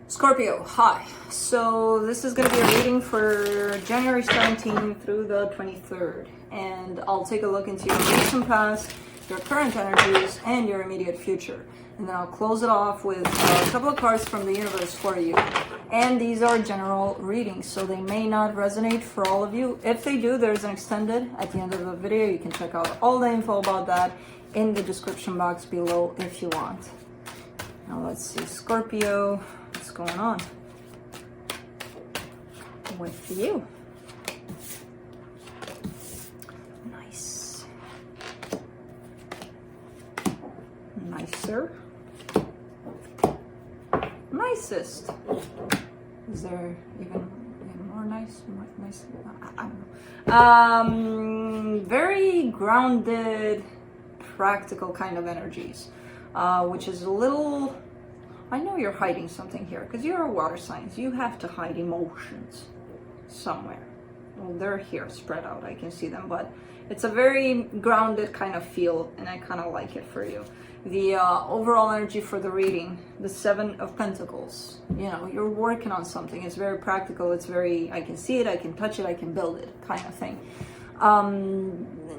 Scorpio, hi. So this is going to be a reading for January 17th through the 23rd. And I'll take a look into your recent past, your current energies, and your immediate future. And then I'll close it off with a couple of cards from the universe for you. And these are general readings, so they may not resonate for all of you. If they do, there's an extended at the end of the video. You can check out all the info about that in the description box below if you want. Now let's see, Scorpio, what's going on with you? Nice. Nicer. Nicest. Is there even more nice? More nice? I don't know. Very grounded, practical kind of energies, which is a little. I know you're hiding something here because you're a water sign. You have to hide emotions somewhere. Well, they're here, spread out. I can see them, but it's a very grounded kind of feel, and I kind of like it for you. The overall energy for the reading, the Seven of Pentacles. You know, you're working on something. It's very practical. It's very, I can see it, I can touch it, I can build it kind of thing.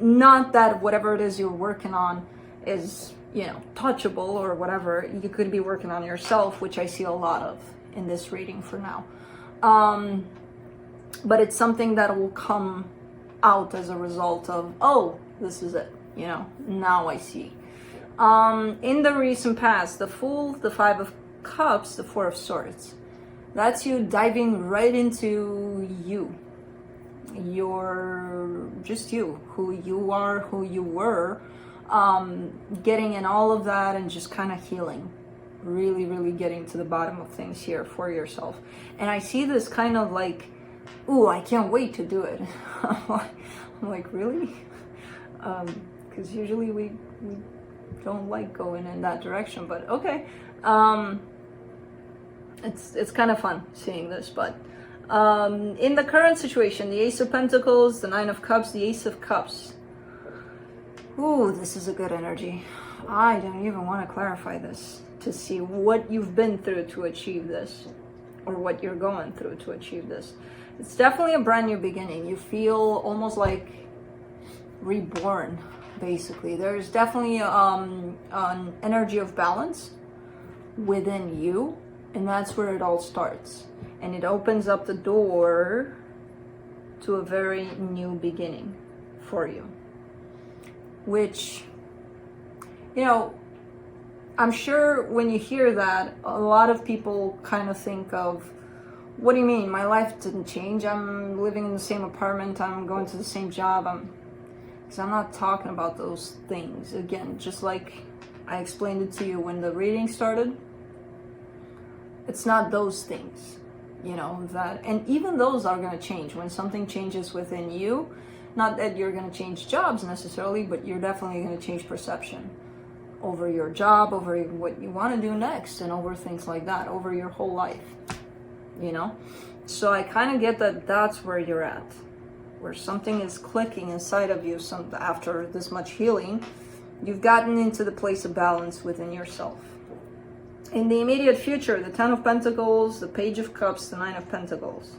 Not that whatever it is you're working on is, you know, touchable or whatever. You could be working on yourself, which I see a lot of in this reading for now. But it's something that will come out as a result of, oh, this is it, you know, now I see. In the recent past, the Fool, the Five of Cups, the Four of Swords. That's you diving right into you. You're just you, who you are, who you were, getting in all of that and just kind of healing. Really, really getting to the bottom of things here for yourself. And I see this kind of like, ooh, I can't wait to do it. I'm like, really? Because usually we don't like going in that direction, but okay. It's kind of fun seeing this, but in the current situation, the Ace of Pentacles, the Nine of Cups, the Ace of Cups. Ooh, this is a good energy. I don't even want to clarify this to see what you've been through to achieve this, or what you're going through to achieve this. It's definitely a brand new beginning. You feel almost like reborn, basically. There's definitely an energy of balance within you, and that's where it all starts. And it opens up the door to a very new beginning for you. Which, you know, I'm sure when you hear that, a lot of people kind of think of, what do you mean? My life didn't change. I'm living in the same apartment. I'm going to the same job. Because I'm not talking about those things. Again, just like I explained it to you when the reading started, it's not those things, you know, that, and even those are going to change when something changes within you. Not that you're going to change jobs necessarily, but you're definitely going to change perception over your job, over what you want to do next, and over things like that, over your whole life, you know? So I kind of get that that's where you're at, where something is clicking inside of you. After this much healing, you've gotten into the place of balance within yourself. In the immediate future, the Ten of Pentacles, the Page of Cups, the Nine of Pentacles.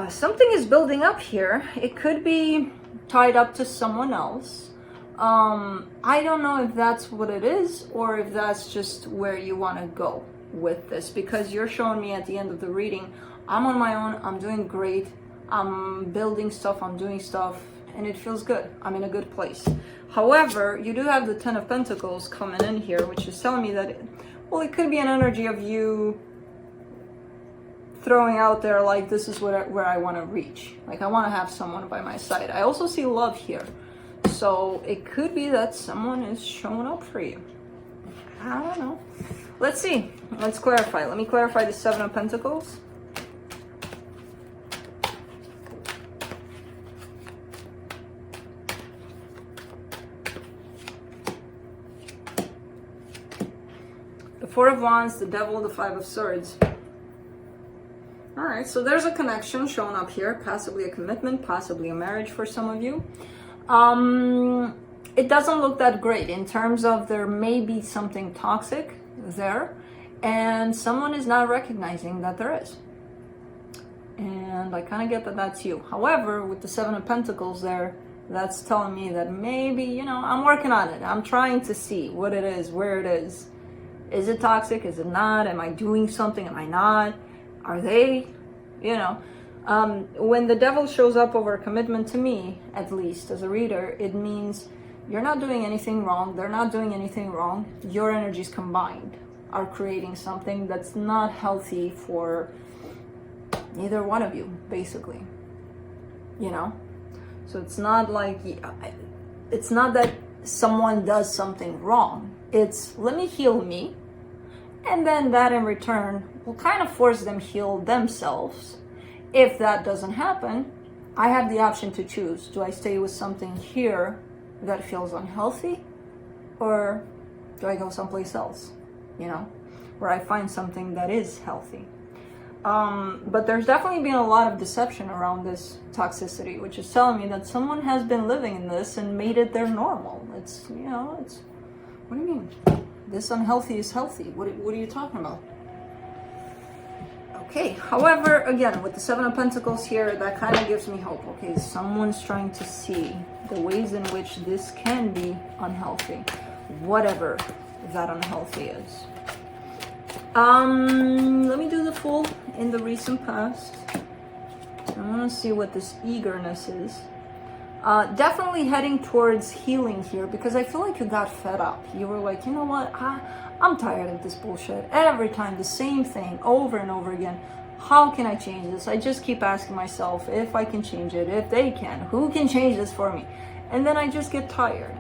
Something is building up here. It could be tied up to someone else. I don't know if that's what it is, or if that's just where you want to go with this, because you're showing me at the end of the reading, I'm on my own, I'm doing great, I'm building stuff, I'm doing stuff, and it feels good. I'm in a good place. However, you do have the Ten of Pentacles coming in here, which is telling me that, it could be an energy of you throwing out there like, this is where I want to reach. Like, I want to have someone by my side. I also see love here. So it could be that someone is showing up for you. I don't know. Let's see. Let's clarify. Let me clarify the Seven of Pentacles. The Four of Wands, the Devil, the Five of Swords. All right, so there's a connection showing up here, possibly a commitment, possibly a marriage for some of you. It doesn't look that great in terms of there may be something toxic there, and someone is not recognizing that there is. And I kind of get that that's you. However, with the Seven of Pentacles there, that's telling me that maybe, you know, I'm working on it. I'm trying to see what it is, where it is. Is it toxic? Is it not? Am I doing something? Am I not? Are they? You know, when the devil shows up over commitment to me, at least as a reader, it means you're not doing anything wrong. They're not doing anything wrong. Your energies combined are creating something that's not healthy for neither one of you, basically. You know? So it's not like, it's not that someone does something wrong. It's, let me heal me. And then that in return will kind of force them heal themselves. If that doesn't happen, I have the option to choose. Do I stay with something here that feels unhealthy? Or do I go someplace else, you know, where I find something that is healthy? But there's definitely been a lot of deception around this toxicity, which is telling me that someone has been living in this and made it their normal. It's, you know, it's, what do you mean? This unhealthy is healthy. What are you talking about? Okay, however, again, with the Seven of Pentacles here, that kind of gives me hope. Okay, someone's trying to see the ways in which this can be unhealthy, whatever that unhealthy is. Let me do the Fool in the recent past. I want to see what this eagerness is. Definitely heading towards healing here, because I feel like you got fed up. You were like, you know what, I'm tired of this bullshit. Every time the same thing over and over again. How can I change this? I just keep asking myself if I can change it, if they can. Who can change this for me? And then I just get tired.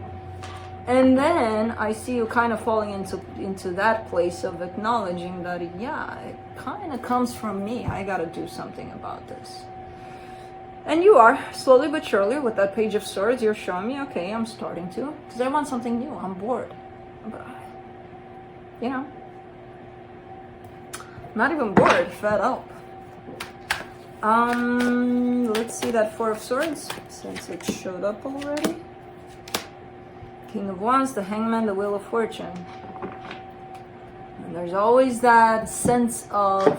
And then I see you kind of falling into that place of acknowledging that, yeah, it kind of comes from me. I got to do something about this. And you are, slowly but surely, with that Page of Swords, you're showing me, okay, I'm starting to. Because I want something new. I'm bored. But, you know, not even bored, fed up. Let's see that Four of Swords, since it showed up already. King of Wands, the Hangman, the Wheel of Fortune. And there's always that sense of,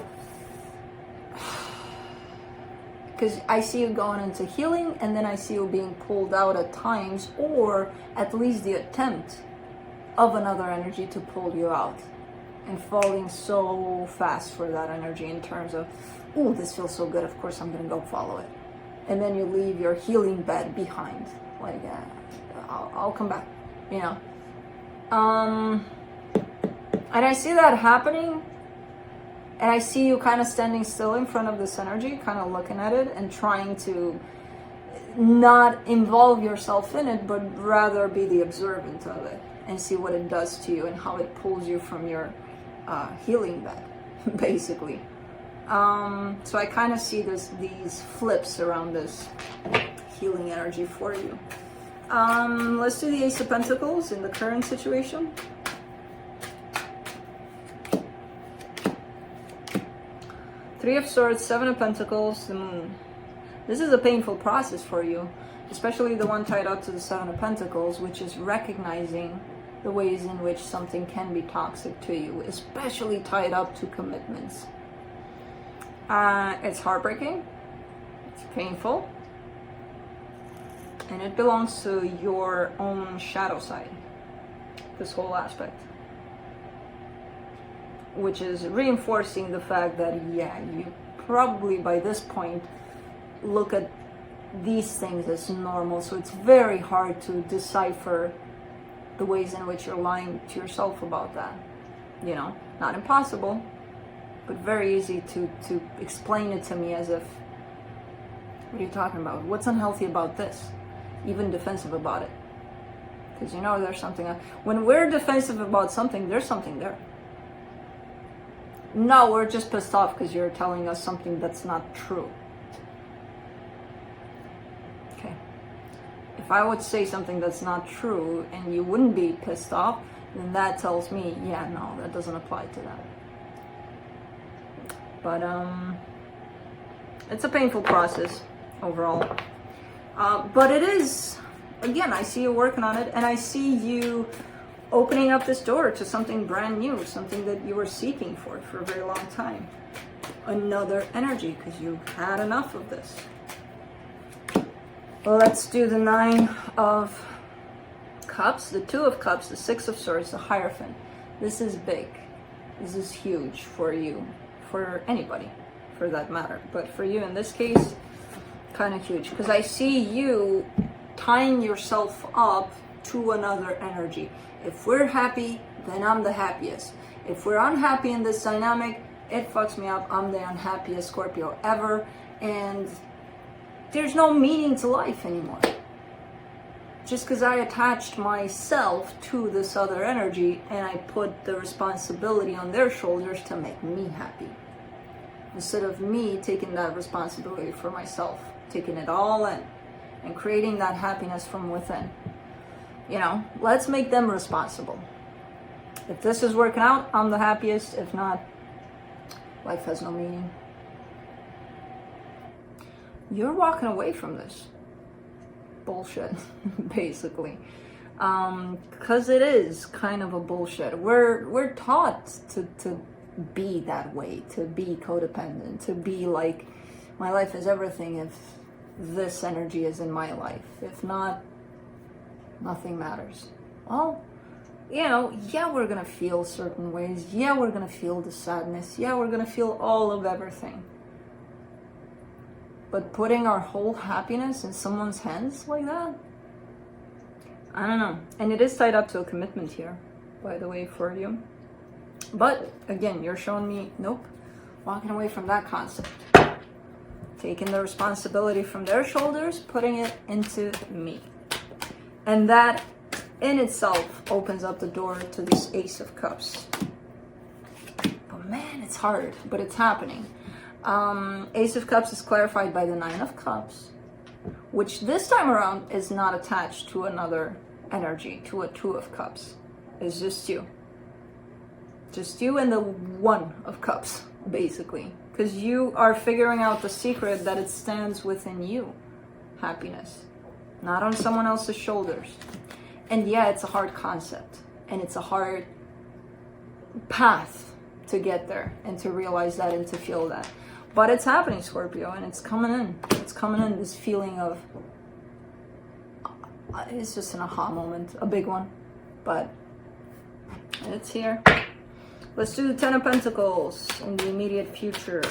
because I see you going into healing, and then I see you being pulled out at times, or at least the attempt of another energy to pull you out, and falling so fast for that energy in terms of, ooh, this feels so good, of course I'm gonna go follow it. And then you leave your healing bed behind, like, I'll come back, you know. And I see that happening, and I see you kind of standing still in front of this energy, kind of looking at it and trying to not involve yourself in it, but rather be the observant of it and see what it does to you and how it pulls you from your healing bed, basically. So I kind of see these flips around this healing energy for you. Let's do the Ace of Pentacles in the current situation. Three of Swords, Seven of Pentacles, the Moon. This is a painful process for you, especially the one tied out to the Seven of Pentacles, which is recognizing the ways in which something can be toxic to you, especially tied up to commitments. It's heartbreaking, it's painful, and it belongs to your own shadow side, this whole aspect. Which is reinforcing the fact that, yeah, you probably by this point look at these things as normal, so it's very hard to decipher the ways in which you're lying to yourself about that. You know, not impossible, but very easy to explain it to me as if, what are you talking about? What's unhealthy about this? Even defensive about it. Because you know there's something, when we're defensive about something, there's something there. No, we're just pissed off because you're telling us something that's not true. Okay. If I would say something that's not true and you wouldn't be pissed off, then that tells me, yeah, no, that doesn't apply to that. But it's a painful process overall. But it is, again, I see you working on it, and I see you opening up this door to something brand new, something that you were seeking for a very long time. Another energy, because you had enough of this. Well, let's do the 9 of Cups, the 2 of Cups, the 6 of Swords, the Hierophant. This is big. This is huge for you, for anybody, for that matter. But for you in this case, kind of huge. Because I see you tying yourself up to another energy. If we're happy, then I'm the happiest. If we're unhappy in this dynamic, it fucks me up. I'm the unhappiest Scorpio ever. And there's no meaning to life anymore. Just because I attached myself to this other energy and I put the responsibility on their shoulders to make me happy. Instead of me taking that responsibility for myself, taking it all in and creating that happiness from within. You know, let's make them responsible. If this is working out, I'm the happiest. If not, life has no meaning. You're walking away from this bullshit, basically, because it is kind of a bullshit. We're taught to be that way, to be codependent, to be like, my life is everything if this energy is in my life. If not, nothing matters. Well, you know, yeah, we're gonna feel certain ways. Yeah, we're gonna feel the sadness. Yeah, we're gonna feel all of everything. But putting our whole happiness in someone's hands like that? I don't know. And it is tied up to a commitment here, by the way, for you. But again, you're showing me, nope, walking away from that concept. Taking the responsibility from their shoulders, putting it into me. And that in itself opens up the door to this Ace of Cups. But man, it's hard, but it's happening. Ace of Cups is clarified by the 9 of Cups, which this time around is not attached to another energy, to a 2 of Cups. It's just you. Just you and the 1 of Cups, basically. Because you are figuring out the secret that it stands within you. Happiness. Not on someone else's shoulders. And yeah, it's a hard concept. And it's a hard path to get there and to realize that and to feel that. But it's happening, Scorpio, and it's coming in. It's coming in, this feeling of, it's just an aha moment, a big one, but it's here. Let's do the 10 of Pentacles in the immediate future.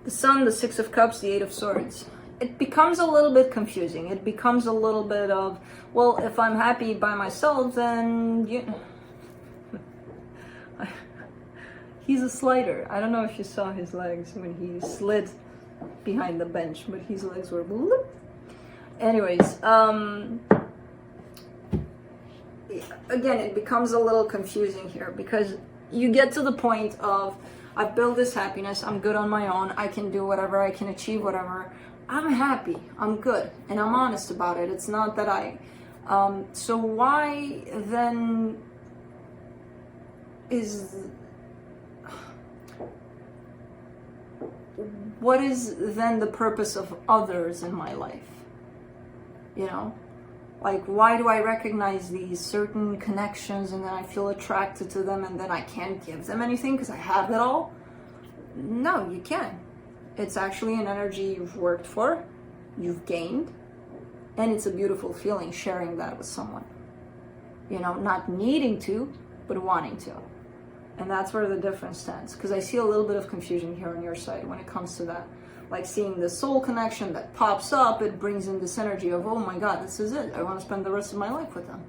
The Sun, the 6 of Cups, the 8 of Swords. It becomes a little bit confusing. It becomes a little bit of, well, if I'm happy by myself, then he's a slider. I don't know if you saw his legs when he slid behind the bench, but his legs were bloop. Anyways, again, it becomes a little confusing here because you get to the point of, I've built this happiness, I'm good on my own, I can do whatever, I can achieve whatever, I'm happy, I'm good, and I'm honest about it. It's not that so why then what is then the purpose of others in my life? You know? Like, why do I recognize these certain connections and then I feel attracted to them and then I can't give them anything because I have it all? No, you can't. It's actually an energy you've worked for, you've gained, and it's a beautiful feeling sharing that with someone. You know, not needing to, but wanting to. And that's where the difference stands. Because I see a little bit of confusion here on your side when it comes to that. Like seeing the soul connection that pops up, it brings in this energy of, oh my God, this is it. I want to spend the rest of my life with them.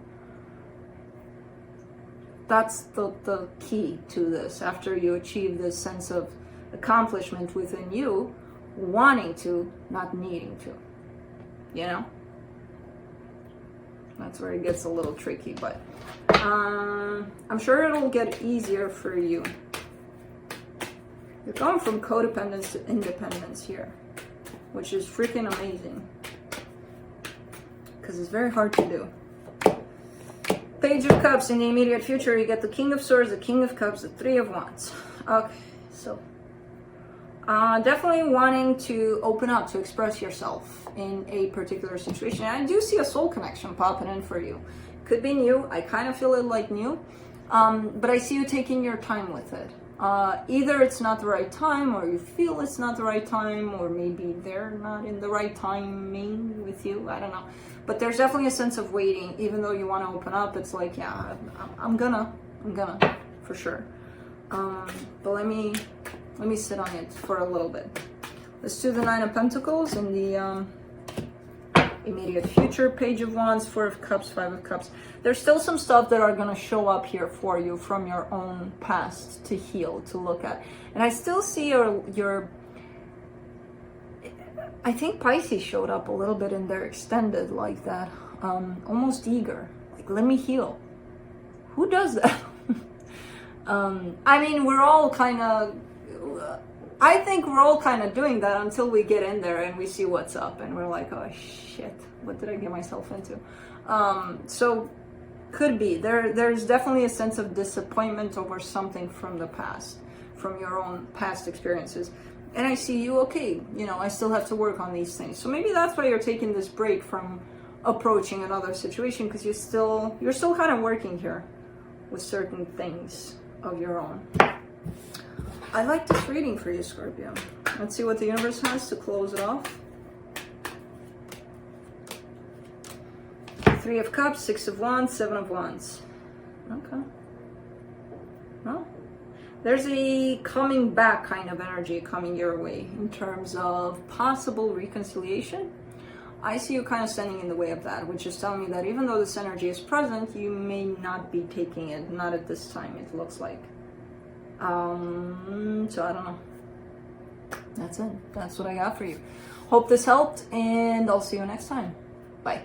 That's the key to this. After you achieve this sense of accomplishment within you, wanting to, not needing to. You know? That's where it gets a little tricky, but I'm sure it'll get easier for you. You're going from codependence to independence here, which is freaking amazing. Because it's very hard to do. Page of Cups in the immediate future, you get the King of Swords, the King of Cups, the 3 of Wands. Okay, so Definitely wanting to open up, to express yourself in a particular situation. And I do see a soul connection popping in for you. Could be new. I kind of feel it like new. But I see you taking your time with it. Either it's not the right time, or you feel it's not the right time, or maybe they're not in the right timing with you. I don't know. But there's definitely a sense of waiting. Even though you want to open up, it's like, yeah, I'm gonna, for sure. But let me sit on it for a little bit. Let's do the Nine of Pentacles in the immediate future. Page of Wands, Four of Cups, Five of Cups. There's still some stuff that are going to show up here for you from your own past to heal, to look at. And I still see your I think Pisces showed up a little bit in their extended like that. Almost eager. Like, let me heal. Who does that? I mean, we're all kind of... I think we're all kind of doing that until we get in there and we see what's up and we're like, oh shit, what did I get myself into? So could be there's definitely a sense of disappointment over something from the past, from your own past experiences. And I see you, okay, you know, I still have to work on these things. So maybe that's why you're taking this break from approaching another situation, because you're still kind of working here with certain things of your own. I like this reading for you, Scorpio. Let's see what the universe has to close it off. Three of Cups, Six of Wands, Seven of Wands. Okay. Well, there's a coming back kind of energy coming your way in terms of possible reconciliation. I see you kind of standing in the way of that, which is telling me that even though this energy is present, you may not be taking it, not at this time, it looks like. So I don't know. That's it. That's what I got for you. Hope this helped, and I'll see you next time. Bye.